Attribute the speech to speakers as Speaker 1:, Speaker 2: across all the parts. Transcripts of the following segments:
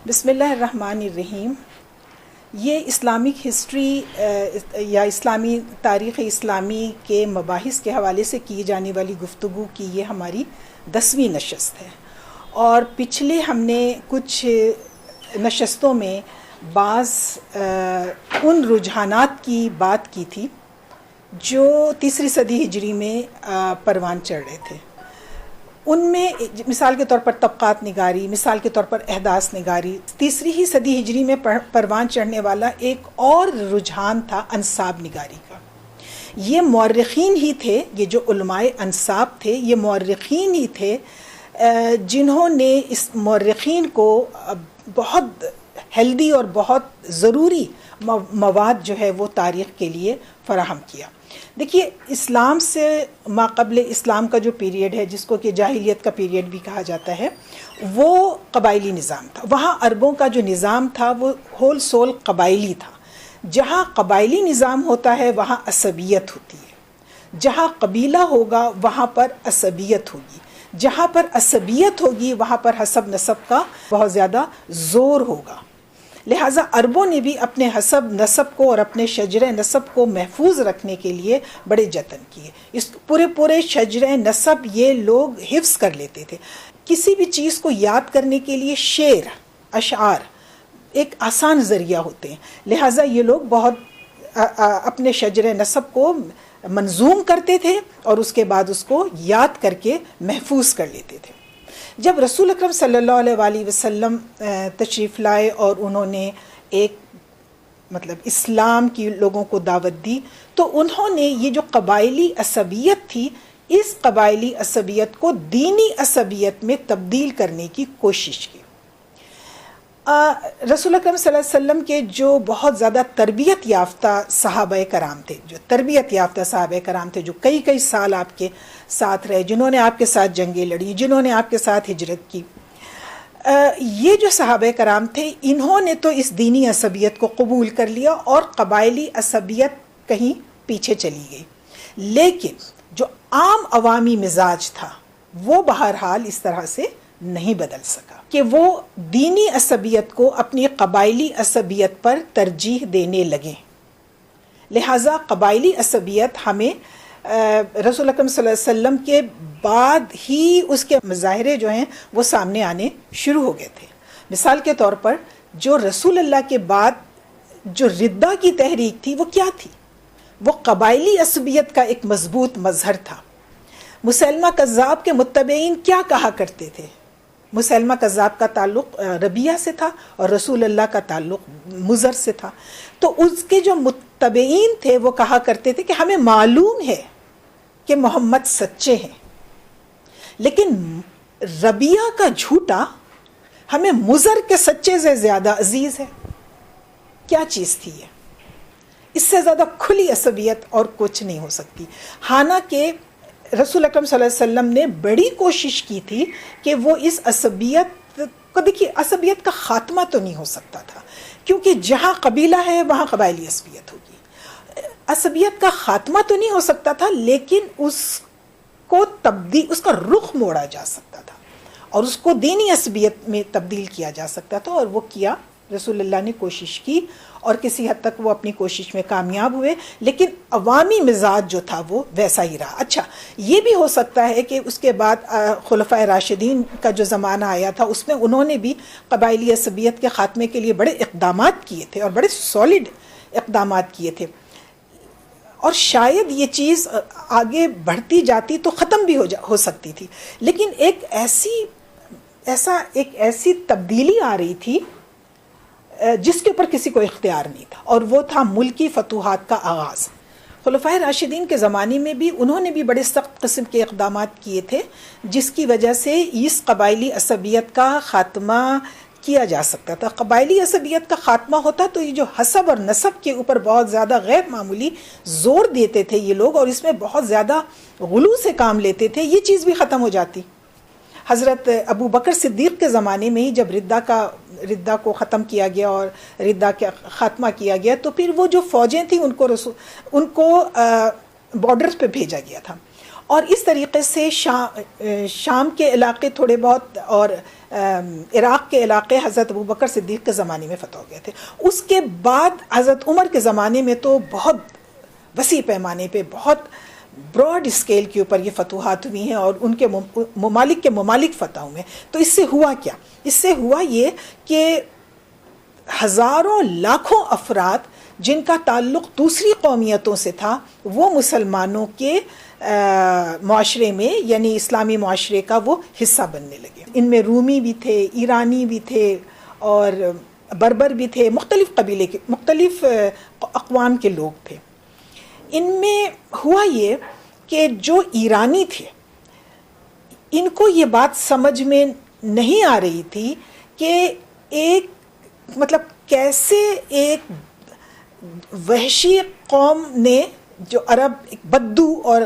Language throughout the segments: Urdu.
Speaker 1: بسم اللہ الرحمن الرحیم. یہ اسلامک ہسٹری یا اسلامی تاریخ اسلامی کے مباحث کے حوالے سے کی جانے والی گفتگو کی یہ ہماری 10ویں نشست ہے، اور پچھلے ہم نے کچھ نشستوں میں بعض ان رجحانات کی بات کی تھی جو تیسری صدی ہجری میں پروان چڑھ رہے تھے. ان میں مثال کے طور پر طبقات نگاری، مثال کے طور پر احداث نگاری. تیسری ہی صدی ہجری میں پروان چڑھنے والا ایک اور رجحان تھا انساب نگاری کا. یہ مورخین ہی تھے، یہ جو علماء انساب تھے یہ مورخین ہی تھے جنہوں نے اس مورخین کو بہت ہیلدی اور بہت ضروری مواد جو ہے وہ تاریخ کے لیے فراہم کیا. دیکھیے، اسلام سے ماقبل اسلام کا جو پیریڈ ہے، جس کو کہ جاہلیت کا پیریڈ بھی کہا جاتا ہے، وہ قبائلی نظام تھا. وہاں عربوں کا جو نظام تھا وہ ہول سول قبائلی تھا. جہاں قبائلی نظام ہوتا ہے وہاں عصبیت ہوتی ہے، جہاں قبیلہ ہوگا وہاں پر عصبیت ہوگی، جہاں پر عصبیت ہوگی وہاں پر حسب نسب کا بہت زیادہ زور ہوگا. لہٰذا عربوں نے بھی اپنے حسب نسب کو اور اپنے شجر نسب کو محفوظ رکھنے کے لیے بڑے جتن کیے. اس پورے شجر نسب یہ لوگ حفظ کر لیتے تھے. کسی بھی چیز کو یاد کرنے کے لیے شعر، اشعار ایک آسان ذریعہ ہوتے ہیں. لہٰذا یہ لوگ بہت اپنے شجر نسب کو منظوم کرتے تھے اور اس کے بعد اس کو یاد کر کے محفوظ کر لیتے تھے. جب رسول اکرم صلی اللہ علیہ وآلہ وسلم تشریف لائے اور انہوں نے ایک اسلام کی لوگوں کو دعوت دی، تو انہوں نے یہ جو قبائلی عصبیت تھی، اس قبائلی عصبیت کو دینی عصبیت میں تبدیل کرنے کی کوشش کی. رسول اکرم صلی اللہ علیہ وسلم کے جو بہت زیادہ تربیت یافتہ صحابہ کرام تھے، جو کئی سال آپ کے ساتھ رہے، جنہوں نے آپ کے ساتھ جنگیں لڑی، جنہوں نے آپ کے ساتھ ہجرت کی، یہ جو صحابہ کرام تھے انہوں نے تو اس دینی عصبیت کو قبول کر لیا اور قبائلی عصبیت کہیں پیچھے چلی گئی. لیکن جو عام عوامی مزاج تھا وہ بہرحال اس طرح سے نہیں بدل سکا کہ وہ دینی عصبیت کو اپنی قبائلی عصبیت پر ترجیح دینے لگے. لہٰذا قبائلی عصبیت ہمیں رسول اکرم صلی اللہ علیہ وسلم کے بعد ہی اس کے مظاہرے جو ہیں وہ سامنے آنے شروع ہو گئے تھے. مثال کے طور پر جو رسول اللہ کے بعد جو ردہ کی تحریک تھی وہ کیا تھی؟ وہ قبائلی عصبیت کا ایک مضبوط مظہر تھا. مسیلمہ کذاب کے متبعین کیا کہا کرتے تھے؟ مسیلمہ کذاب کا تعلق ربیہ سے تھا اور رسول اللہ کا تعلق مضر سے تھا. تو اس کے جو متبعین تھے وہ کہا کرتے تھے کہ ہمیں معلوم ہے کہ محمد سچے ہیں، لیکن ربیہ کا جھوٹا ہمیں مضر کے سچے سے زیادہ عزیز ہے. کیا چیز تھی یہ؟ اس سے زیادہ کھلی عصبیت اور کچھ نہیں ہو سکتی. حالانکہ رسول اکرم صلی اللہ علیہ وسلم نے بڑی کوشش کی تھی کہ وہ اس عصبیت کو، دیکھیے عصبیت کا خاتمہ تو نہیں ہو سکتا تھا، کیونکہ جہاں قبیلہ ہے وہاں قبائلی عصبیت ہوگی. عصبیت کا خاتمہ تو نہیں ہو سکتا تھا، لیکن اس کا رخ موڑا جا سکتا تھا اور اس کو دینی عصبیت میں تبدیل کیا جا سکتا تھا، اور وہ کیا. رسول اللہ نے کوشش کی اور کسی حد تک وہ اپنی کوشش میں کامیاب ہوئے، لیکن عوامی مزاج جو تھا وہ ویسا ہی رہا. اچھا، یہ بھی ہو سکتا ہے کہ اس کے بعد خلفائے راشدین کا جو زمانہ آیا تھا اس میں انہوں نے بھی قبائلی عصبیت کے خاتمے کے لیے بڑے اقدامات کیے تھے اور بڑے سالڈ اقدامات کیے تھے، اور شاید یہ چیز آگے بڑھتی جاتی تو ختم بھی ہو سکتی تھی. لیکن ایک ایسی تبدیلی آ رہی تھی جس کے اوپر کسی کو اختیار نہیں تھا، اور وہ تھا ملکی فتوحات کا آغاز. خلفائے راشدین کے زمانے میں بھی انہوں نے بھی بڑے سخت قسم کے اقدامات کیے تھے، جس کی وجہ سے اس قبائلی عصبیت کا خاتمہ کیا جا سکتا تھا. قبائلی عصبیت کا خاتمہ ہوتا تو یہ جو حسب اور نسب کے اوپر بہت زیادہ غیر معمولی زور دیتے تھے یہ لوگ، اور اس میں بہت زیادہ غلو سے کام لیتے تھے، یہ چیز بھی ختم ہو جاتی. حضرت ابو بکر صدیق کے زمانے میں ہی جب ردہ کو ختم کیا گیا اور ردہ کا خاتمہ کیا گیا، تو پھر وہ جو فوجیں تھیں ان کو بارڈرز پہ بھیجا گیا تھا، اور اس طریقے سے شام کے علاقے تھوڑے بہت اور عراق کے علاقے حضرت ابوبکر صدیق کے زمانے میں فتح ہو گئے تھے. اس کے بعد حضرت عمر کے زمانے میں تو بہت وسیع پیمانے پہ بہت براڈ اسکیل کے اوپر یہ فتوحات ہوئی ہیں اور ان کے ممالک فتح ہوئے. تو اس سے ہوا کیا؟ اس سے ہوا یہ کہ ہزاروں لاکھوں افراد جن کا تعلق دوسری قومیتوں سے تھا وہ مسلمانوں کے معاشرے میں یعنی اسلامی معاشرے کا وہ حصہ بننے لگے. ان میں رومی بھی تھے، ایرانی بھی تھے اور بربر بھی تھے، مختلف قبیلے کے مختلف اقوام کے لوگ تھے. ان میں ہوا یہ کہ جو ایرانی تھے ان کو یہ بات سمجھ میں نہیں آ رہی تھی کہ ایک مطلب کیسے ایک وحشی قوم نے، جو عرب بدو اور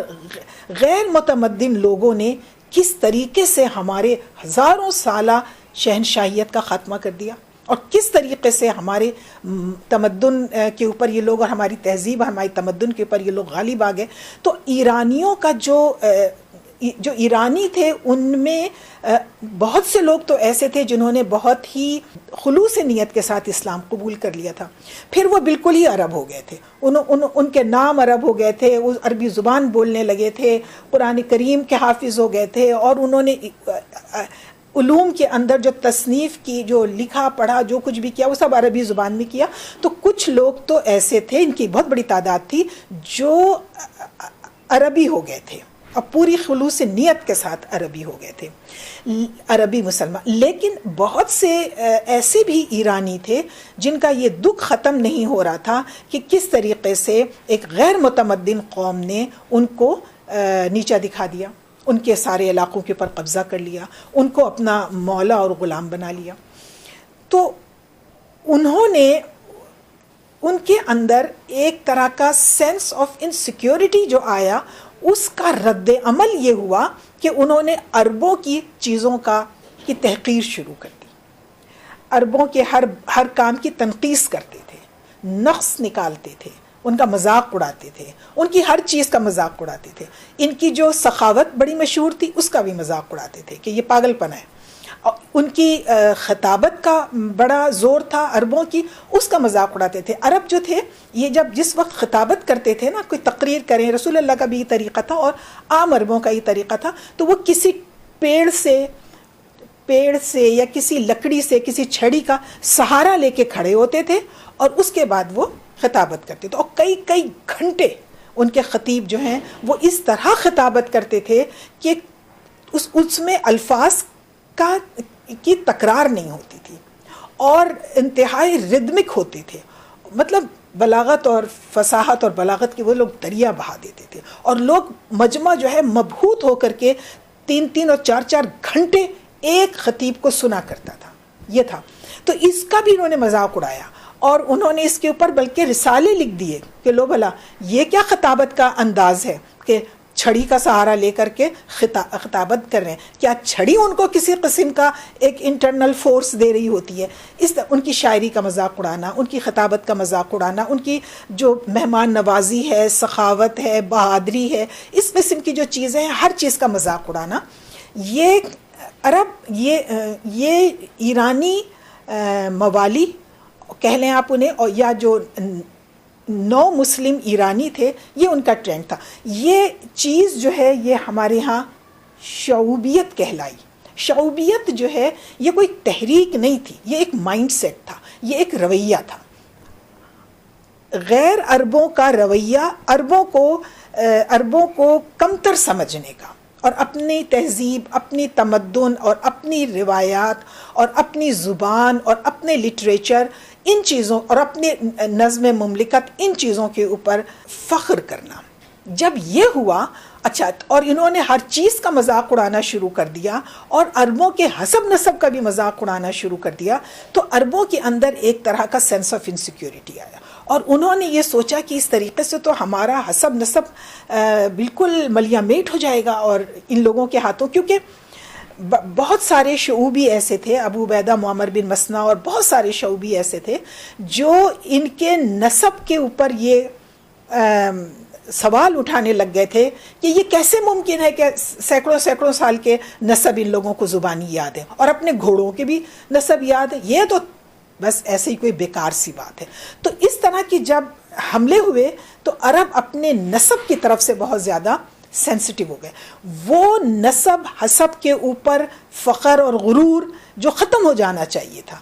Speaker 1: غیر متمدن لوگوں نے کس طریقے سے ہمارے ہزاروں سالہ شہنشاہیت کا خاتمہ کر دیا اور کس طریقے سے ہمارے تمدن کے اوپر یہ لوگ اور ہماری تہذیب ہماری تمدن کے اوپر یہ لوگ غالب آ گئے. تو ایرانیوں کا جو ایرانی تھے ان میں بہت سے لوگ تو ایسے تھے جنہوں نے بہت ہی خلوص نیت کے ساتھ اسلام قبول کر لیا تھا. پھر وہ بالکل ہی عرب ہو گئے تھے، ان کے نام عرب ہو گئے تھے، وہ عربی زبان بولنے لگے تھے، قرآن کریم کے حافظ ہو گئے تھے اور انہوں نے علوم کے اندر جو تصنیف کی، جو لکھا پڑھا، جو کچھ بھی کیا وہ سب عربی زبان میں کیا. تو کچھ لوگ تو ایسے تھے، ان کی بہت بڑی تعداد تھی جو عربی ہو گئے تھے اور پوری خلوص نیت کے ساتھ عربی ہو گئے تھے، عربی مسلمان. لیکن بہت سے ایسے بھی ایرانی تھے جن کا یہ دکھ ختم نہیں ہو رہا تھا کہ کس طریقے سے ایک غیر متمدن قوم نے ان کو نیچا دکھا دیا، ان کے سارے علاقوں کے اوپر قبضہ کر لیا، ان کو اپنا مولا اور غلام بنا لیا. تو انہوں نے ان کے اندر ایک طرح کا سینس آف انسیکیورٹی جو آیا، اس کا رد عمل یہ ہوا کہ انہوں نے عربوں کی چیزوں کی تحقیر شروع کر دی. عربوں کے ہر کام کی تنقیص کرتے تھے، نقص نکالتے تھے، ان کا مذاق اڑاتے تھے، ان کی ہر چیز کا مذاق اڑاتے تھے. ان کی جو سخاوت بڑی مشہور تھی اس کا بھی مذاق اڑاتے تھے کہ یہ پاگل پن ہے. ان کی خطابت کا بڑا زور تھا عربوں کی، اس کا مذاق اڑاتے تھے. عرب جو تھے یہ جس وقت خطابت کرتے تھے نا، کوئی تقریر کریں، رسول اللہ کا بھی یہ طریقہ تھا اور عام عربوں کا یہ طریقہ تھا، تو وہ کسی پیڑ سے یا کسی لکڑی سے، کسی چھڑی کا سہارا لے کے کھڑے ہوتے تھے اور اس کے بعد وہ خطابت کرتے تھے. اور کئی گھنٹے ان کے خطیب جو ہیں وہ اس طرح خطابت کرتے تھے کہ اس میں الفاظ کی تکرار نہیں ہوتی تھی اور انتہائی ردمک ہوتے تھے. مطلب بلاغت اور فصاحت اور بلاغت کے وہ لوگ دریا بہا دیتے تھے اور لوگ مجمع جو ہے مبہوت ہو کر کے 3 اور 4 گھنٹے ایک خطیب کو سنا کرتا تھا. یہ تھا. تو اس کا بھی انہوں نے مذاق اڑایا اور انہوں نے اس کے اوپر بلکہ رسالے لکھ دیے کہ لو بھلا یہ کیا خطابت کا انداز ہے کہ چھڑی کا سہارا لے کر کے خطابت کر رہے ہیں. کیا چھڑی ان کو کسی قسم کا ایک انٹرنل فورس دے رہی ہوتی ہے؟ ان کی شاعری کا مذاق اڑانا، ان کی خطابت کا مذاق اڑانا، ان کی جو مہمان نوازی ہے، سخاوت ہے، بہادری ہے، اس قسم کی جو چیزیں ہیں ہر چیز کا مذاق اڑانا. یہ عرب، یہ ایرانی موالی کہہ لیں آپ انہیں، اور یا جو نو مسلم ایرانی تھے، یہ ان کا ٹرینڈ تھا. یہ چیز جو ہے یہ ہمارے ہاں شعوبیت کہلائی. شعوبیت جو ہے یہ کوئی تحریک نہیں تھی، یہ ایک مائنڈ سیٹ تھا، یہ ایک رویہ تھا. غیر عربوں کا رویہ عربوں کو کمتر سمجھنے کا اور اپنی تہذیب، اپنی تمدن اور اپنی روایات اور اپنی زبان اور اپنے لٹریچر، ان چیزوں اور اپنے نظم مملکت، ان چیزوں کے اوپر فخر کرنا. جب یہ ہوا، اچھا، اور انہوں نے ہر چیز کا مذاق اڑانا شروع کر دیا اور عربوں کے حسب نسب کا بھی مذاق اڑانا شروع کر دیا، تو عربوں کے اندر ایک طرح کا سینس آف انسیکیورٹی آیا اور انہوں نے یہ سوچا کہ اس طریقے سے تو ہمارا حسب نسب بالکل ملیا میٹ ہو جائے گا اور ان لوگوں کے ہاتھوں. کیونکہ بہت سارے شعوبی ایسے تھے، ابو عبیدہ معمر بن مسنہ اور بہت سارے شعوبی ایسے تھے جو ان کے نسب کے اوپر یہ سوال اٹھانے لگ گئے تھے کہ یہ کیسے ممکن ہے کہ سینکڑوں سینکڑوں سال کے نسب ان لوگوں کو زبانی یاد ہے اور اپنے گھوڑوں کے بھی نسب یاد ہے، یہ تو بس ایسے ہی کوئی بیکار سی بات ہے۔ تو اس طرح کی جب حملے ہوئے تو عرب اپنے نسب کی طرف سے بہت زیادہ سینسٹیو ہو گئے۔ وہ نسب حسب کے اوپر فخر اور غرور جو ختم ہو جانا چاہیے تھا،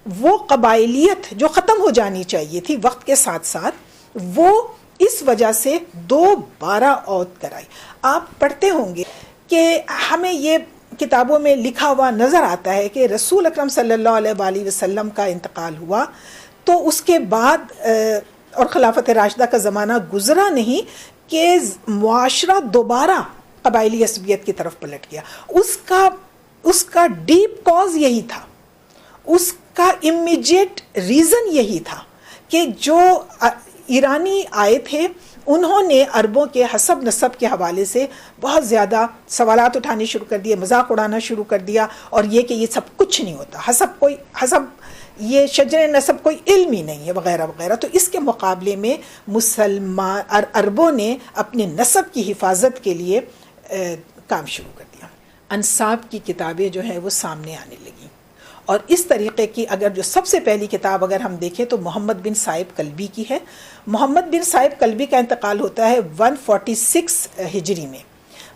Speaker 1: وہ قبائلیت جو ختم ہو جانی چاہیے تھی وقت کے ساتھ ساتھ، وہ اس وجہ سے دوبارہ عود کرائی۔ آپ پڑھتے ہوں گے کہ ہمیں یہ کتابوں میں لکھا ہوا نظر آتا ہے کہ رسول اکرم صلی اللہ علیہ وآلہ وسلم کا انتقال ہوا تو اس کے بعد اور خلافت راشدہ کا زمانہ گزرا نہیں کہ معاشرہ دوبارہ قبائلی عصبیت کی طرف پلٹ گیا۔ اس کا ڈیپ کاز یہی تھا، اس کا امیجیٹ ریزن یہی تھا کہ جو ایرانی آئے تھے انہوں نے عربوں کے حسب نسب کے حوالے سے بہت زیادہ سوالات اٹھانے شروع کر دیے، مذاق اڑانا شروع کر دیا، اور یہ کہ یہ سب کچھ نہیں ہوتا، حسب یہ شجر نسب کوئی علم ہی نہیں ہے وغیرہ وغیرہ۔ تو اس کے مقابلے میں مسلمان عربوں نے اپنے نسب کی حفاظت کے لیے کام شروع کر دیا۔ انساب کی کتابیں جو ہیں وہ سامنے آنے لگیں، اور اس طریقے کی اگر جو سب سے پہلی کتاب اگر ہم دیکھیں تو محمد بن صائب کلبی کی ہے۔ محمد بن صائب کلبی کا انتقال ہوتا ہے 146 ہجری میں۔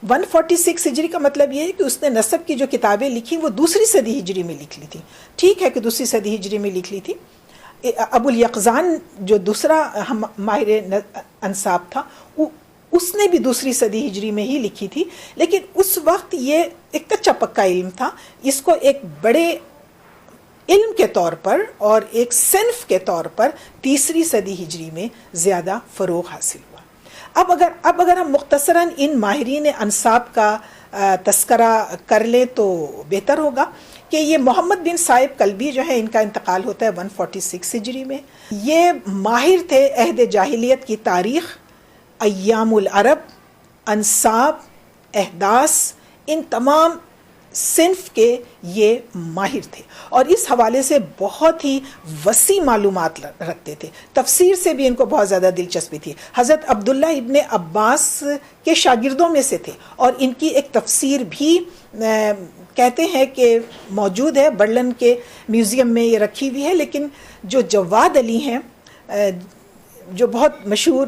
Speaker 1: 146 ہجری کا مطلب یہ ہے کہ اس نے نسب کی جو کتابیں لکھی وہ دوسری صدی ہجری میں لکھ لی تھی۔ ٹھیک ہے کہ دوسری صدی ہجری میں لکھ لی تھی۔ ابو الیقظان جو دوسرا ماہر انساب تھا اس نے بھی دوسری صدی ہجری میں ہی لکھی تھی، لیکن اس وقت یہ ایک کچا پکا علم تھا، اس کو ایک بڑے علم کے طور پر اور ایک صنف کے طور پر تیسری صدی ہجری میں زیادہ فروغ حاصل ہوا۔ اب اگر ہم مختصراً ان ماہرین انساب کا تذکرہ کر لیں تو بہتر ہوگا کہ یہ محمد بن صائب کلبی جو ہے ان کا انتقال ہوتا ہے 146 ہجری میں۔ یہ ماہر تھے عہد جاہلیت کی تاریخ، ایام العرب، انساب، احداث، ان تمام صنف کے یہ ماہر تھے، اور اس حوالے سے بہت ہی وسیع معلومات رکھتے تھے۔ تفسیر سے بھی ان کو بہت زیادہ دلچسپی تھی۔ حضرت عبداللہ ابن عباس کے شاگردوں میں سے تھے، اور ان کی ایک تفسیر بھی کہتے ہیں کہ موجود ہے، برلن کے میوزیم میں یہ رکھی ہوئی ہے، لیکن جو جواد علی ہیں جو بہت مشہور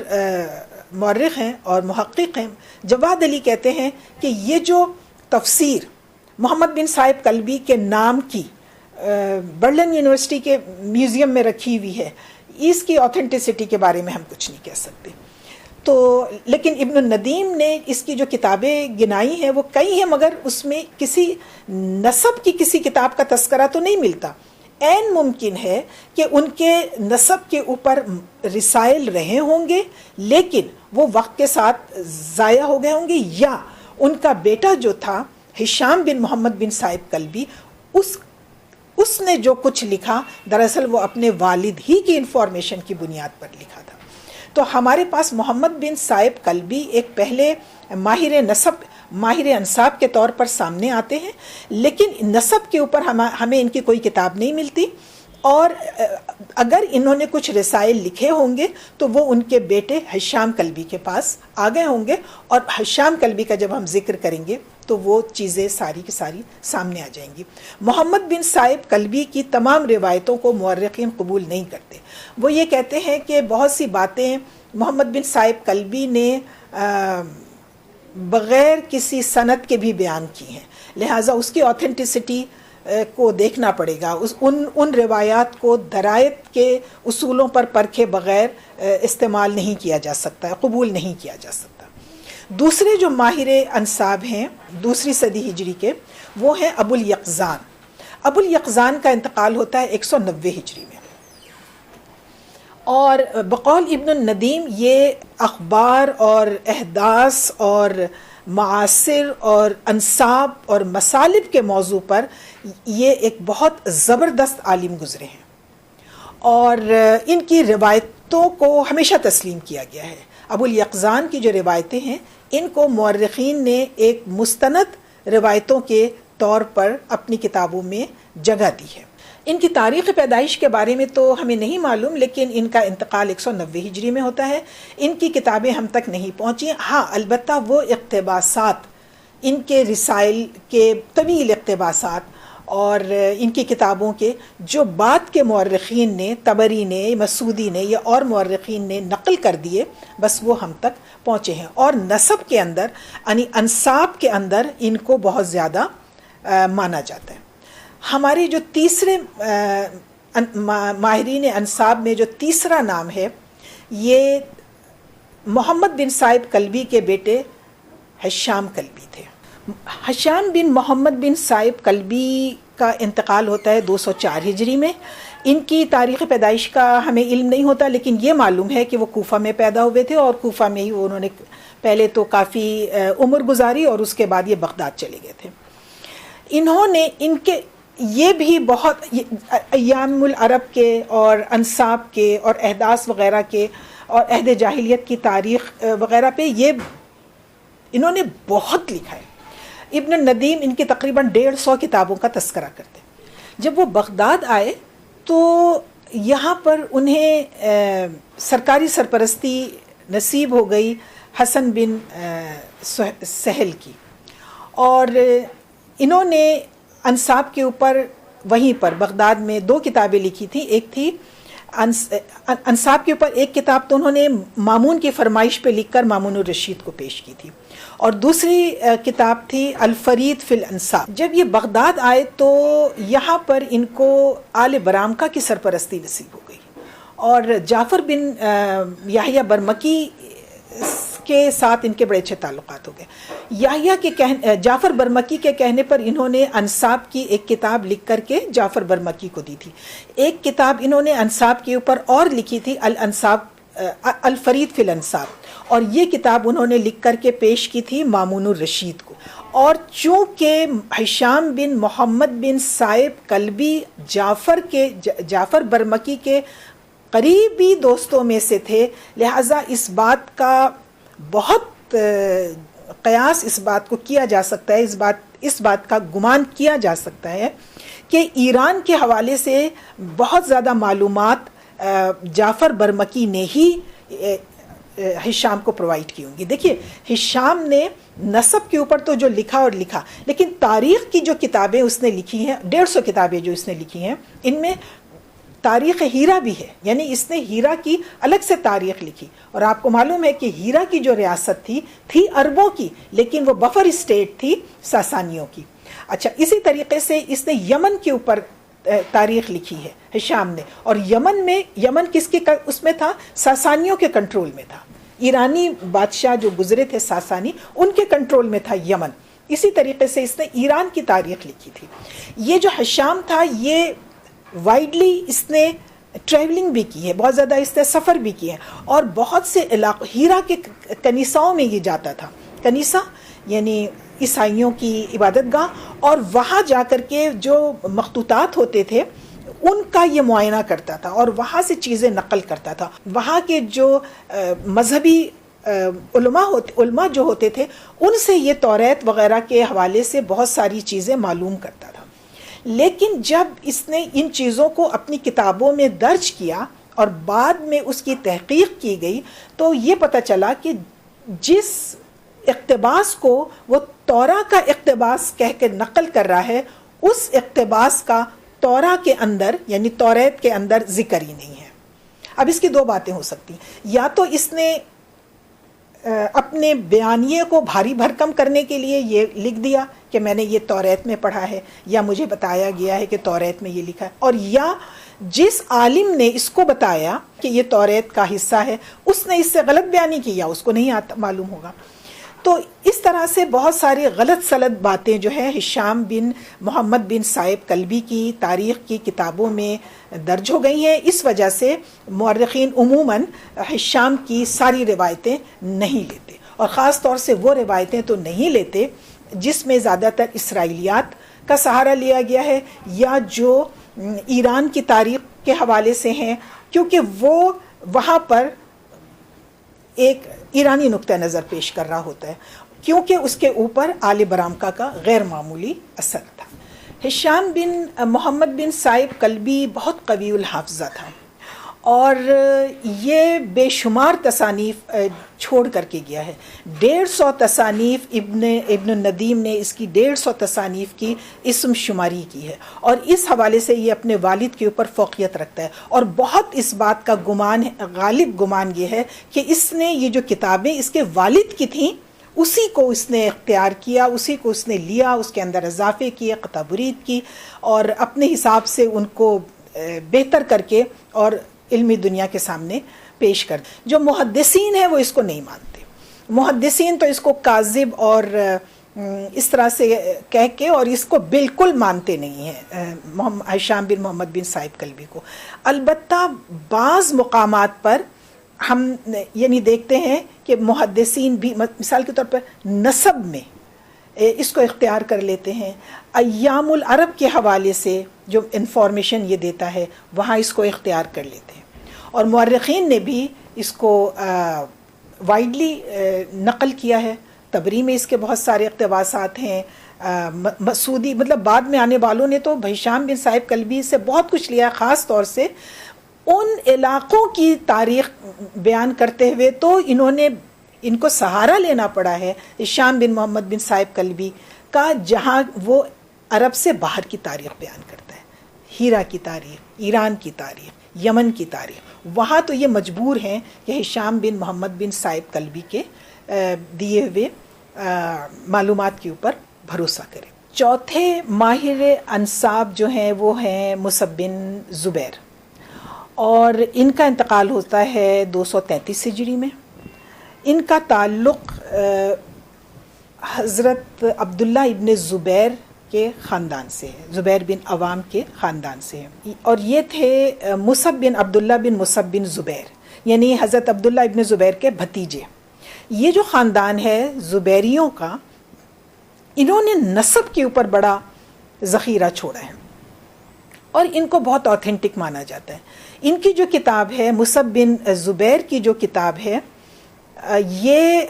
Speaker 1: مورخ ہیں اور محقق ہیں، جواد علی کہتے ہیں کہ یہ جو تفسیر محمد بن صائب کلبی کے نام کی برلن یونیورسٹی کے میوزیم میں رکھی ہوئی ہے، اس کی آتھینٹسٹی کے بارے میں ہم کچھ نہیں کہہ سکتے۔ تو لیکن ابن الندیم نے اس کی جو کتابیں گنائی ہیں وہ کئی ہیں، مگر اس میں کسی نسب کی کسی کتاب کا تذکرہ تو نہیں ملتا۔ عین ممکن ہے کہ ان کے نسب کے اوپر رسائل رہے ہوں گے، لیکن وہ وقت کے ساتھ ضائع ہو گئے ہوں گے، یا ان کا بیٹا جو تھا ہشام بن محمد بن صائب کلبی، اس نے جو کچھ لکھا دراصل وہ اپنے والد ہی کی انفارمیشن کی بنیاد پر لکھا تھا۔ تو ہمارے پاس محمد بن صائب کلبی ایک پہلے ماہر انساب کے طور پر سامنے آتے ہیں، لیکن نسب کے اوپر ہمیں ان کی کوئی کتاب نہیں ملتی، اور اگر انہوں نے کچھ رسائل لکھے ہوں گے تو وہ ان کے بیٹے ہشام کلبی کے پاس آ گئے ہوں گے، اور ہشام کلبی کا جب ہم ذکر کریں گے تو وہ چیزیں ساری کی ساری سامنے آ جائیں گی۔ محمد بن صائب کلبی کی تمام روایتوں کو مورخین قبول نہیں کرتے۔ وہ یہ کہتے ہیں کہ بہت سی باتیں محمد بن صائب کلبی نے بغیر کسی سند کے بھی بیان کی ہیں، لہٰذا اس کی آتھینٹسٹی کو دیکھنا پڑے گا، ان روایات کو درایت کے اصولوں پر پرکھے بغیر استعمال نہیں کیا جا سکتا ہے، قبول نہیں کیا جا سکتا۔ دوسرے جو ماہر انساب ہیں دوسری صدی ہجری کے، وہ ہیں ابو الیقظان۔ ابو الیقظان کا انتقال ہوتا ہے 190 ہجری میں، اور بقول ابن الندیم یہ اخبار اور احداث اور معاصر اور انساب اور مصالب کے موضوع پر یہ ایک بہت زبردست عالم گزرے ہیں، اور ان کی روایتوں کو ہمیشہ تسلیم کیا گیا ہے۔ ابو الیقظان کی جو روایتیں ہیں ان کو مورخین نے ایک مستند روایتوں کے طور پر اپنی کتابوں میں جگہ دی ہے، ان کی تاریخ پیدائش کے بارے میں تو ہمیں نہیں معلوم، لیکن ان کا انتقال 190 ہجری میں ہوتا ہے. ان کی کتابیں ہم تک نہیں پہنچی. ہاں البتہ وہ اقتباسات، ان کے رسائل کے طویل اقتباسات اور ان کی کتابوں کے جو بعد کے مورخین نے، طبری نے، مسعودی نے یا اور مورخین نے نقل کر دیے، بس وہ ہم تک پہنچے ہیں. اور نسب کے اندر یعنی انساب کے اندر ان کو بہت زیادہ مانا جاتا ہے. ہمارے جو تیسرے ماہرین انساب میں جو تیسرا نام ہے، یہ محمد بن صائب کلبی کے بیٹے ہشام کلبی تھے. ہشام بن محمد بن صائب کلبی کا انتقال ہوتا ہے 204 ہجری میں. ان کی تاریخ پیدائش کا ہمیں علم نہیں ہوتا، لیکن یہ معلوم ہے کہ وہ کوفہ میں پیدا ہوئے تھے اور کوفہ میں ہی انہوں نے پہلے تو کافی عمر گزاری اور اس کے بعد یہ بغداد چلے گئے تھے. انہوں نے ان کے یہ بھی بہت ایام العرب کے اور انساب کے اور احداث وغیرہ کے اور عہد جاہلیت کی تاریخ وغیرہ پہ یہ انہوں نے بہت لکھا ہے. ابن الندیم ان کی تقریباً 150 کتابوں کا تذکرہ کرتے ہیں. جب وہ بغداد آئے تو یہاں پر انہیں سرکاری سرپرستی نصیب ہو گئی حسن بن سہل کی، اور انہوں نے انساب کے اوپر وہیں پر بغداد میں 2 کتابیں لکھی تھیں. ایک تھی انساب کے اوپر ایک کتاب تو انہوں نے مامون کی فرمائش پہ لکھ کر مامون الرشید کو پیش کی تھی، اور دوسری کتاب تھی الفرید فی الانساب. جب یہ بغداد آئے تو یہاں پر ان کو آل برامکہ کی سرپرستی نصیب ہو گئی، اور جعفر بن یحییٰ برمکی کے ساتھ ان کے بڑے اچھے تعلقات ہو گئے. جعفر برمکی کے کہنے پر انہوں نے انساب کی ایک کتاب لکھ کر کے جعفر برمکی کو دی تھی. ایک کتاب انہوں نے انساب کے اوپر اور لکھی تھی الفرید فی الانساب، اور یہ کتاب انہوں نے لکھ کر کے پیش کی تھی مامون الرشید کو. اور چونکہ ہشام بن محمد بن صائب کلبی جعفر برمکی کے قریبی دوستوں میں سے تھے، لہٰذا اس بات کا بہت قیاس اس بات کو کیا جا سکتا ہے، اس بات کا گمان کیا جا سکتا ہے کہ ایران کے حوالے سے بہت زیادہ معلومات جعفر برمکی نے ہی ہشام کو پرووائڈ کی ہوں گی. دیکھیے ہشام نے نسب کے اوپر تو جو لکھا اور لکھا، لیکن تاریخ کی جو کتابیں اس نے لکھی ہیں، 150 کتابیں جو اس نے لکھی ہیں، ان میں تاریخ ہیرا بھی ہے. یعنی اس نے ہیرا کی الگ سے تاریخ لکھی، اور آپ کو معلوم ہے کہ ہیرا کی جو ریاست تھی عربوں کی، لیکن وہ بفر اسٹیٹ تھی ساسانیوں کی. اچھا، اسی طریقے سے اس نے یمن کے اوپر تاریخ لکھی ہے ہشام نے، اور یمن کس کے اس میں تھا؟ ساسانیوں کے کنٹرول میں تھا. ایرانی بادشاہ جو گزرے تھے ساسانی، ان کے کنٹرول میں تھا یمن. اسی طریقے سے اس نے ایران کی تاریخ لکھی تھی. یہ جو ہشام تھا یہ وائڈلی اس نے ٹریولنگ بھی کی ہے، بہت زیادہ اس نے سفر بھی کیے ہیں، اور بہت سے علاقوں ہیرا کے کنیساؤں میں یہ جاتا تھا. کنیسہ یعنی عیسائیوں کی عبادت گاہ، اور وہاں جا کر کے جو مخطوطات ہوتے تھے ان کا یہ معائنہ کرتا تھا اور وہاں سے چیزیں نقل کرتا تھا. وہاں کے جو مذہبی علماء جو ہوتے تھے ان سے یہ توریت وغیرہ کے حوالے سے بہت ساری چیزیں معلوم کرتا تھا. لیکن جب اس نے ان چیزوں کو اپنی کتابوں میں درج کیا اور بعد میں اس کی تحقیق کی گئی تو یہ پتہ چلا کہ جس اقتباس کو وہ تورا کا اقتباس کہہ کے نقل کر رہا ہے، اس اقتباس کا تورا کے اندر یعنی توریت کے اندر ذکر ہی نہیں ہے. اب اس کی 2 باتیں ہو سکتی ہیں. یا تو اس نے اپنے بیانیے کو بھاری بھرکم کرنے کے لیے یہ لکھ دیا کہ میں نے یہ توریت میں پڑھا ہے یا مجھے بتایا گیا ہے کہ توریت میں یہ لکھا ہے، اور یا جس عالم نے اس کو بتایا کہ یہ توریت کا حصہ ہے اس نے اس سے غلط بیانی کی یا اس کو نہیں معلوم ہوگا. تو اس طرح سے بہت ساری غلط سلط باتیں جو ہیں ہشام بن محمد بن صائب کلبی کی تاریخ کی کتابوں میں درج ہو گئی ہیں. اس وجہ سے مورخین عموماً ہشام کی ساری روایتیں نہیں لیتے، اور خاص طور سے وہ روایتیں تو نہیں لیتے جس میں زیادہ تر اسرائیلیات کا سہارا لیا گیا ہے یا جو ایران کی تاریخ کے حوالے سے ہیں، کیونکہ وہ وہاں پر ایک ایرانی نقطہ نظر پیش کر رہا ہوتا ہے، کیونکہ اس کے اوپر آل برامکہ کا غیر معمولی اثر تھا. ہشام بن محمد بن سائب کلبی بہت قوی الحافظہ تھا، اور یہ بے شمار تصانیف چھوڑ کر کے گیا ہے. 150 تصانیف ابن الندیم نے اس کی 150 تصانیف کی اسم شماری کی ہے، اور اس حوالے سے یہ اپنے والد کے اوپر فوقیت رکھتا ہے. اور بہت اس بات کا گمان ہے، غالب گمان یہ ہے کہ اس نے یہ جو کتابیں اس کے والد کی تھیں اسی کو اس نے اختیار کیا، اسی کو اس نے لیا، اس کے اندر اضافے کیے، قطع برید کی، اور اپنے حساب سے ان کو بہتر کر کے اور علمی دنیا کے سامنے پیش کر. جو محدثین ہیں وہ اس کو نہیں مانتے. محدثین تو اس کو کاذب اور اس طرح سے کہہ کے اور اس کو بالکل مانتے نہیں ہیں ہشام بن محمد بن سائب کلبی کو. البتہ بعض مقامات پر ہم یعنی دیکھتے ہیں کہ محدثین بھی مثال کے طور پر نسب میں اس کو اختیار کر لیتے ہیں. ایام العرب کے حوالے سے جو انفارمیشن یہ دیتا ہے وہاں اس کو اختیار کر لیتے ہیں، اور مورخین نے بھی اس کو وائڈلی نقل کیا ہے. تبری میں اس کے بہت سارے اقتباسات ہیں. مسعودی مطلب بعد میں آنے والوں نے تو ہشام بن سائب کلبی سے بہت کچھ لیا، خاص طور سے ان علاقوں کی تاریخ بیان کرتے ہوئے تو ان کو سہارا لینا پڑا ہے ہشام بن محمد بن سائب کلبی کا، جہاں وہ عرب سے باہر کی تاریخ بیان کرتا ہے. ہیرا کی تاریخ، ایران کی تاریخ، یمن کی تاریخ، وہاں تو یہ مجبور ہیں کہ ہشام بن محمد بن سائب کلبی کے دیے ہوئے معلومات کے اوپر بھروسہ کریں. چوتھے ماہر انساب جو ہیں وہ ہیں مصعب بن زبیر، اور ان کا انتقال ہوتا ہے 233 ہجری میں. ان کا تعلق حضرت عبداللہ ابن زبیر کے خاندان سے ہے، زبیر بن عوام کے خاندان سے ہے، اور یہ تھے مصعب بن عبداللہ بن مصعب بن زبیر، یعنی حضرت عبداللہ ابن زبیر کے بھتیجے. یہ جو خاندان ہے زبیریوں کا، انہوں نے نسب کے اوپر بڑا ذخیرہ چھوڑا ہے اور ان کو بہت آتھینٹک مانا جاتا ہے. ان کی جو کتاب ہے مصعب بن زبیر کی جو کتاب ہے یہ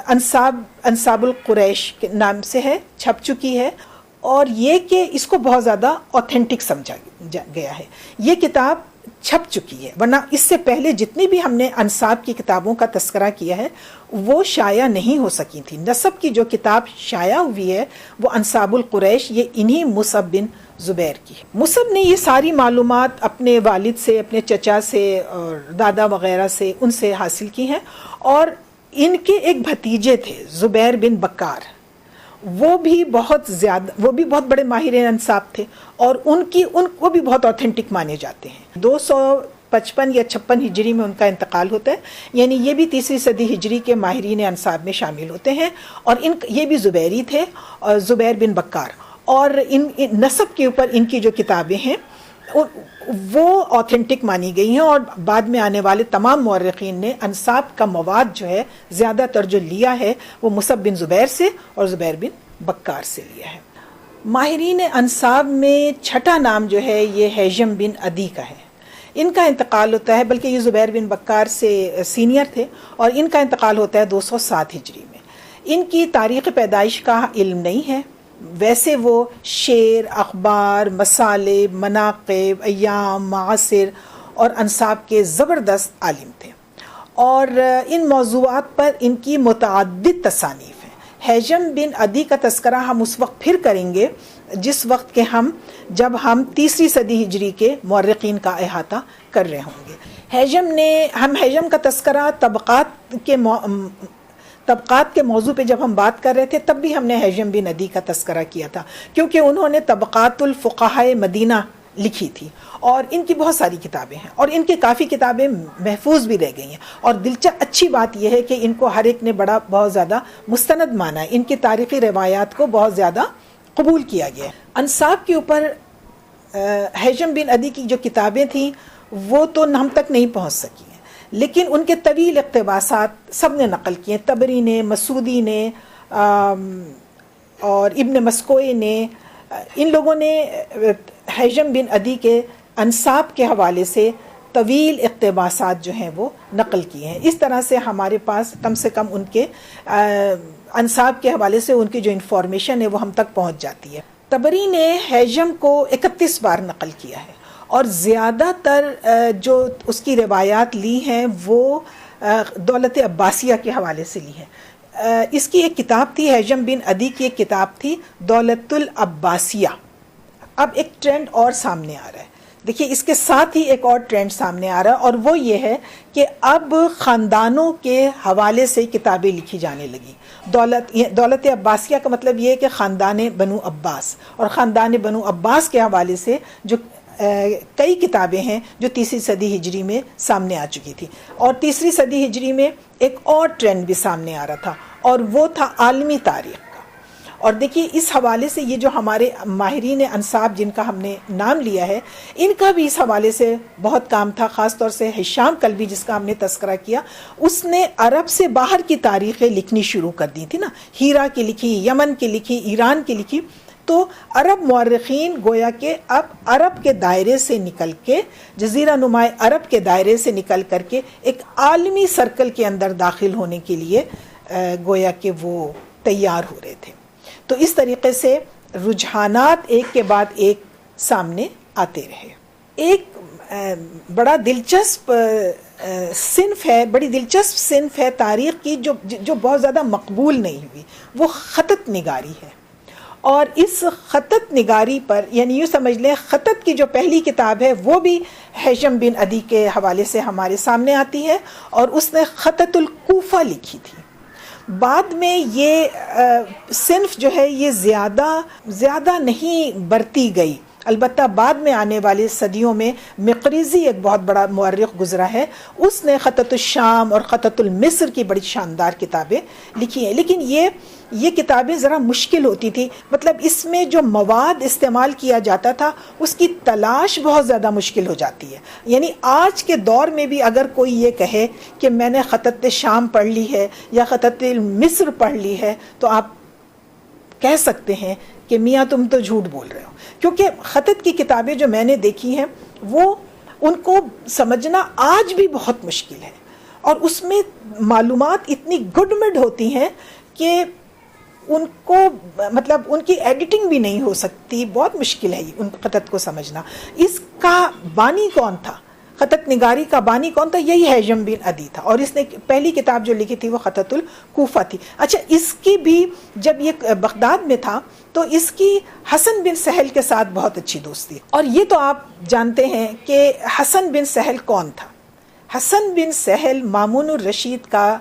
Speaker 1: انساب القریش کے نام سے ہے، چھپ چکی ہے، اور یہ کہ اس کو بہت زیادہ آتھینٹک سمجھا گیا ہے. یہ کتاب چھپ چکی ہے، ورنہ اس سے پہلے جتنی بھی ہم نے انساب کی کتابوں کا تذکرہ کیا ہے وہ شائع نہیں ہو سکی تھی. نسب کی جو کتاب شائع ہوئی ہے وہ انساب القریش، یہ انہی مصعب بن زبیر کی. مصعب نے یہ ساری معلومات اپنے والد سے، اپنے چچا سے اور دادا وغیرہ سے ان سے حاصل کی ہیں. اور ان کے ایک بھتیجے تھے زبیر بن بکار، وہ بھی بہت بڑے ماہر انساب تھے، اور ان کو بھی بہت آتھینٹک مانے جاتے ہیں. 255 یا 56 ہجری میں ان کا انتقال ہوتا ہے، یعنی یہ بھی 3 صدی ہجری کے ماہرین انساب میں شامل ہوتے ہیں. اور یہ بھی زبیری تھے، اور زبیر بن بکار، اور ان نسب کے اوپر ان کی جو کتابیں ہیں وہ آتھینٹک مانی گئی ہیں. اور بعد میں آنے والے تمام مورخین نے انساب کا مواد جو ہے زیادہ تر جو لیا ہے وہ مصعب بن زبیر سے اور زبیر بن بکار سے لیا ہے. ماہرین انساب میں چھٹا نام جو ہے یہ ہیثم بن عدی کا ہے. ان کا انتقال ہوتا ہے، بلکہ یہ زبیر بن بکار سے سینئر تھے، اور ان کا انتقال ہوتا ہے 207 ہجری میں. ان کی تاریخ پیدائش کا علم نہیں ہے. ویسے وہ شعر، اخبار، مصالب، مناقب، ایام، معاصر اور انساب کے زبردست عالم تھے، اور ان موضوعات پر ان کی متعدد تصانیف ہیں. ہیثم بن عدی کا تذکرہ ہم اس وقت پھر کریں گے جس وقت کے جب ہم 3 صدی ہجری کے مورخین کا احاطہ کر رہے ہوں گے. ہیثم کا تذکرہ طبقات کے موضوع پہ جب ہم بات کر رہے تھے تب بھی ہم نے ہیثم بن عدی کا تذکرہ کیا تھا، کیونکہ انہوں نے طبقات الفقہاء مدینہ لکھی تھی، اور ان کی بہت ساری کتابیں ہیں، اور ان کی کافی کتابیں محفوظ بھی رہ گئی ہیں. اور دلچسپ اچھی بات یہ ہے کہ ان کو ہر ایک نے بہت زیادہ مستند مانا ہے، ان کی تاریخی روایات کو بہت زیادہ قبول کیا گیا ہے. انساب کے اوپر ہیثم بن عدی کی جو کتابیں تھیں وہ تو ہم تک نہیں پہنچ سکی ہیں، لیکن ان کے طویل اقتباسات سب نے نقل کیے. تبری نے، مسعودی نے اور ابن مسکوئی نے، ان لوگوں نے ہیثم بن عدی کے انساب کے حوالے سے طویل اقتباسات جو ہیں وہ نقل کیے ہیں. اس طرح سے ہمارے پاس کم سے کم ان کے انساب کے حوالے سے ان کی جو انفارمیشن ہے وہ ہم تک پہنچ جاتی ہے. تبری نے ہیژم کو 31 بار نقل کیا ہے، اور زیادہ تر جو اس کی روایات لی ہیں وہ دولت عباسیہ کے حوالے سے لی ہیں۔ اس کی ایک کتاب تھی، ہیژم بن عدی کی ایک کتاب تھی دولت العباسیہ۔ اب ایک ٹرینڈ اور سامنے آ رہا ہے، دیکھیے اس کے ساتھ ہی ایک اور ٹرینڈ سامنے آ رہا ہے، اور وہ یہ ہے کہ اب خاندانوں کے حوالے سے کتابیں لکھی جانے لگی۔ دولت عباسیہ کا مطلب یہ ہے کہ خاندان بنو عباس، اور خاندان بنو عباس کے حوالے سے جو کئی کتابیں ہیں جو تیسری صدی ہجری میں سامنے آ چکی تھی، اور تیسری صدی ہجری میں ایک اور ٹرینڈ بھی سامنے آ رہا تھا، اور وہ تھا عالمی تاریخ کا۔ اور دیکھیے اس حوالے سے یہ جو ہمارے ماہرین انساب جن کا ہم نے نام لیا ہے، ان کا بھی اس حوالے سے بہت کام تھا، خاص طور سے ہشام کلبی جس کا ہم نے تذکرہ کیا، اس نے عرب سے باہر کی تاریخیں لکھنی شروع کر دی تھی نا، ہیرا کی لکھی، یمن کی لکھی، ایران کی لکھی۔ تو عرب مورخین گویا کہ اب عرب کے دائرے سے نکل کے، جزیرہ نما عرب کے دائرے سے نکل کر کے ایک عالمی سرکل کے اندر داخل ہونے کے لیے گویا کہ وہ تیار ہو رہے تھے۔ تو اس طریقے سے رجحانات ایک کے بعد ایک سامنے آتے رہے۔ ایک بڑا دلچسپ صنف ہے، بڑی دلچسپ صنف ہے تاریخ کی جو بہت زیادہ مقبول نہیں ہوئی، وہ خطط نگاری ہے۔ اور اس خطط نگاری پر، یعنی یوں سمجھ لیں خطط کی جو پہلی کتاب ہے وہ بھی ہیژم بن عدی کے حوالے سے ہمارے سامنے آتی ہے، اور اس نے خطط الکوفہ لکھی تھی۔ بعد میں یہ صنف جو ہے یہ زیادہ نہیں برتی گئی، البتہ بعد میں آنے والی صدیوں میں مقریزی ایک بہت بڑا مورخ گزرا ہے، اس نے خطط الشام اور خطط المصر کی بڑی شاندار کتابیں لکھی ہیں، لیکن یہ کتابیں ذرا مشکل ہوتی تھی، مطلب اس میں جو مواد استعمال کیا جاتا تھا اس کی تلاش بہت زیادہ مشکل ہو جاتی ہے۔ یعنی آج کے دور میں بھی اگر کوئی یہ کہے کہ میں نے خطط شام پڑھ لی ہے یا خطط مصر پڑھ لی ہے، تو آپ کہہ سکتے ہیں کہ میاں تم تو جھوٹ بول رہے ہو، کیونکہ خطط کی کتابیں جو میں نے دیکھی ہیں وہ ان کو سمجھنا آج بھی بہت مشکل ہے، اور اس میں معلومات اتنی گڈ مڈ ہوتی ہیں کہ ان کو مطلب ان کی ایڈیٹنگ بھی نہیں ہو سکتی، بہت مشکل ہے ان خطط کو سمجھنا۔ اس کا بانی کون تھا؟ خطط نگاری کا بانی کون تھا؟ یہی ہیژم بن عدی تھا، اور اس نے پہلی کتاب جو لکھی تھی وہ خطط الکوفہ تھی۔ اچھا، اس کی بھی جب یہ بغداد میں تھا تو اس کی حسن بن سہل کے ساتھ بہت اچھی دوستی، اور یہ تو آپ جانتے ہیں کہ حسن بن سہل کون تھا۔ حسن بن سہل مامون الرشید کا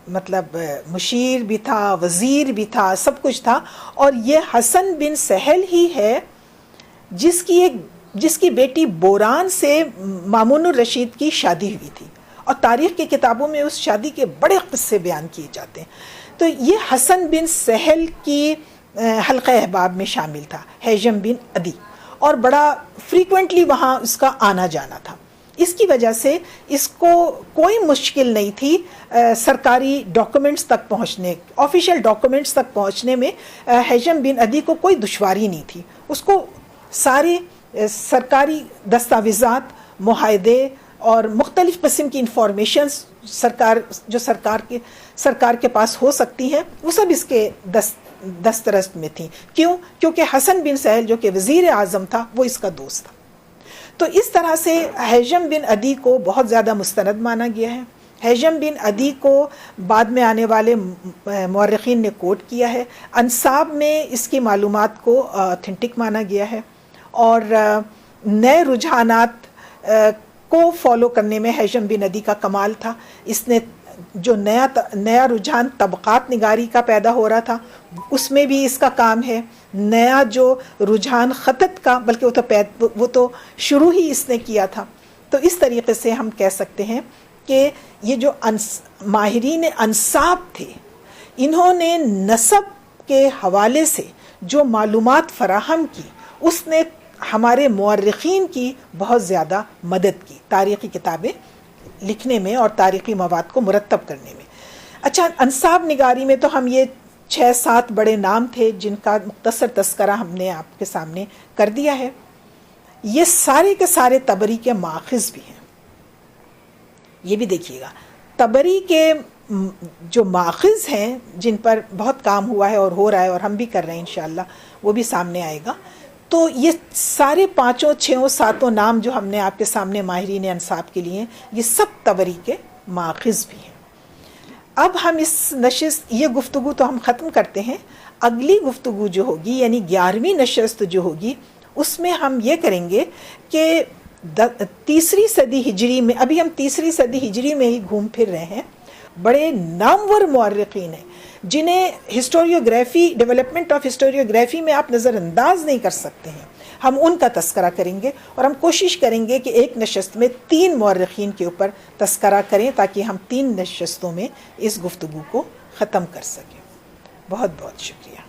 Speaker 1: مطلب مشیر بھی تھا، وزیر بھی تھا، سب کچھ تھا، اور یہ حسن بن سہل ہی ہے جس کی بیٹی بوران سے مامون الرشید کی شادی ہوئی تھی، اور تاریخ کی کتابوں میں اس شادی کے بڑے قصے بیان کیے جاتے ہیں۔ تو یہ حسن بن سہل کی حلقہ احباب میں شامل تھا ہیژم بن عدی، اور بڑا فریکوینٹلی وہاں اس کا آنا جانا تھا۔ اس کی وجہ سے اس کو کوئی مشکل نہیں تھی سرکاری ڈاکومنٹس تک پہنچنے، آفیشیل ڈاکومنٹس تک پہنچنے میں ہیژم بن عدی کو کوئی دشواری نہیں تھی۔ اس کو سارے سرکاری دستاویزات، معاہدے اور مختلف قسم کی انفارمیشنز سرکار کے پاس ہو سکتی ہیں، وہ سب اس کے دسترس میں تھیں۔ کیوں؟ کیونکہ حسن بن سہل جو کہ وزیر اعظم تھا وہ اس کا دوست تھا۔ تو اس طرح سے ہیژم بن عدی کو بہت زیادہ مستند مانا گیا ہے۔ ہیژم بن عدی کو بعد میں آنے والے مورخین نے کوٹ کیا ہے، انساب میں اس کی معلومات کو اتھینٹک مانا گیا ہے، اور نئے رجحانات کو فالو کرنے میں ہیژم بن عدی کا کمال تھا۔ اس نے جو نیا رجحان طبقات نگاری کا پیدا ہو رہا تھا اس میں بھی اس کا کام ہے، نیا جو رجحان خطط کا، بلکہ وہ تو شروع ہی اس نے کیا تھا۔ تو اس طریقے سے ہم کہہ سکتے ہیں کہ یہ جو ماہرین انساب تھے، انہوں نے نسب کے حوالے سے جو معلومات فراہم کی، اس نے ہمارے مورخین کی بہت زیادہ مدد کی تاریخی کتابیں لکھنے میں اور تاریخی مواد کو مرتب کرنے میں۔ اچھا، انساب نگاری میں تو ہم یہ 6-7 بڑے نام تھے جن کا مختصر تذکرہ ہم نے آپ کے سامنے کر دیا ہے۔ یہ سارے کے سارے طبری کے ماخذ بھی ہیں، یہ بھی دیکھیے گا۔ طبری کے جو ماخذ ہیں جن پر بہت کام ہوا ہے اور ہو رہا ہے اور ہم بھی کر رہے ہیں انشاءاللہ، وہ بھی سامنے آئے گا. تو یہ سارے 5 6 7 نام جو ہم نے آپ کے سامنے ماہرین انصاب کے لیے، یہ سب طبری کے ماخذ بھی ہیں. اب ہم اس نشست، یہ گفتگو تو ہم ختم کرتے ہیں. اگلی گفتگو جو ہوگی یعنی 11ویں نشست جو ہوگی، اس میں ہم یہ کریں گے کہ 3 صدی ہجری میں، ابھی ہم 3 صدی ہجری میں ہی گھوم پھر رہے ہیں. بڑے نامور مورخین ہیں جنہیں ہسٹوریوگرافی، ڈیولپمنٹ آف ہسٹوریوگرافی میں آپ نظر انداز نہیں کر سکتے ہیں. ہم ان کا تذکرہ کریں گے اور ہم کوشش کریں گے کہ ایک نشست میں 3 مورخین کے اوپر تذکرہ کریں تاکہ ہم 3 نشستوں میں اس گفتگو کو ختم کر سکیں. بہت بہت شکریہ.